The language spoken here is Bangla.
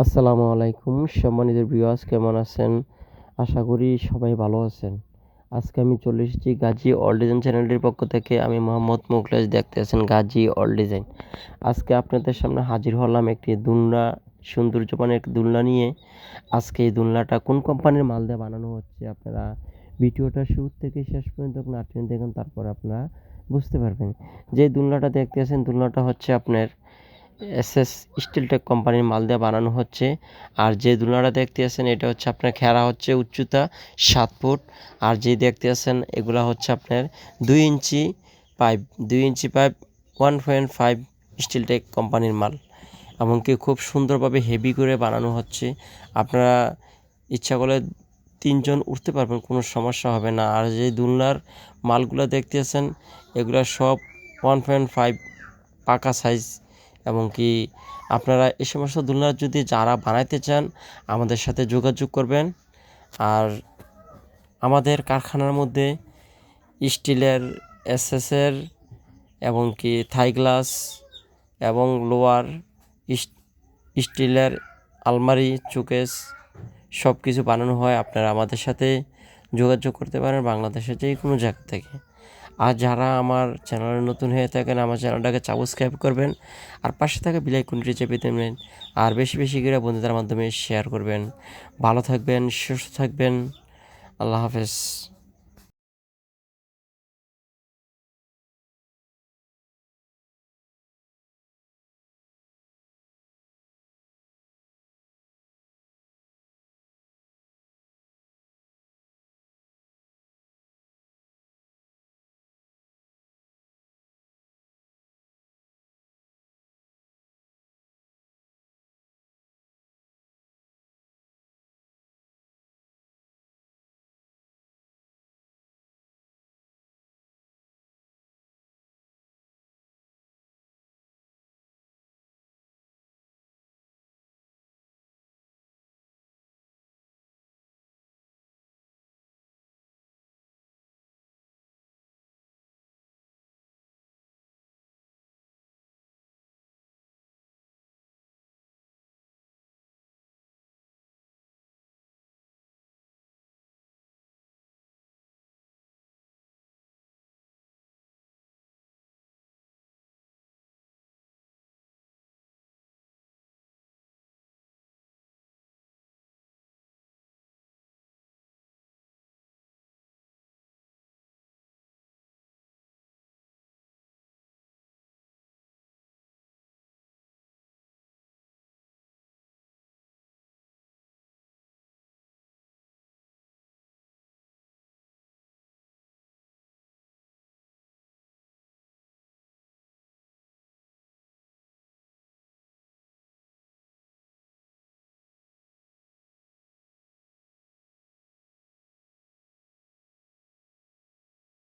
আসসালামু আলাইকুম সম্মানিত ভিউয়ার্স, কেমন আছেন? আশা করি সবাই ভালো আছেন। আজকে আমি চলে এসেছি গাজী অল ডিজাইন চ্যানেলটির পক্ষ থেকে। আমি মোহাম্মদ মুখলেস, দেখতে আছেন গাজী অল ডিজাইন। আজকে আপনাদের সামনে হাজির হলাম একটি দুলনা, সৌন্দর্যবান একটি দুলনা নিয়ে। আজকে এই দুলনাটা কোন কোম্পানির মাল দিয়ে বানানো হচ্ছে, আপনারা ভিডিওটা শুরু থেকে শেষ পর্যন্ত না টেনে দেখুন, তারপর আপনারা বুঝতে পারবেন। যে দুলনাটা দেখতে আছেন, দুলনাটা হচ্ছে আপনার এসএস স্টিলটেক কোম্পানির মাল দিয়ে বানানো হচ্ছে। আর যে দোলনাটা দেখতে আছেন এটা হচ্ছে আপনার খেরা হচ্ছে উচ্চতা 7 ফুট। আর যে দেখতে আছেন এগুলা হচ্ছে আপনার 2 ইঞ্চি পাইপ, 2 ইঞ্চি পাইপ 1.5 স্টিলটেক কোম্পানির মাল। এমনকি খুব সুন্দরভাবে হেভি করে বানানো হচ্ছে। আপনারা ইচ্ছা করলে 3 জন উঠতে পারবেন, কোনো সমস্যা হবে না। আর যে দোলনার মালগুলা দেখতে আছেন এগুলা সব 1.5 পাকা সাইজ। এবং কি আপনারা এই সমস্ত দোলনা যদি যারা বানাইতে চান আমাদের সাথে যোগাযোগ করবেন। আর আমাদের কারখানার মধ্যে স্টিলের, এসএসের এবং কি থাই গ্লাস এবং লোয়ার স্টিলের আলমারি, চুকেস সব কিছু বানানো হয়। আপনারা আমাদের সাথে যোগাযোগ করতে পারেন বাংলাদেশের যে কোনো জায়গা থেকে। আর যারা আমার চ্যানেলে নতুন হয়ে থাকেন আমার চ্যানেলটাকে সাবস্ক্রাইব করবেন, আর পাশে থাকা বেল আইকনটি চেপে দেবেন, আর বেশি বেশি করে বন্ধুদের মাধ্যমে শেয়ার করবেন। ভালো থাকবেন, সুস্থ থাকবেন। আল্লাহ হাফেজ।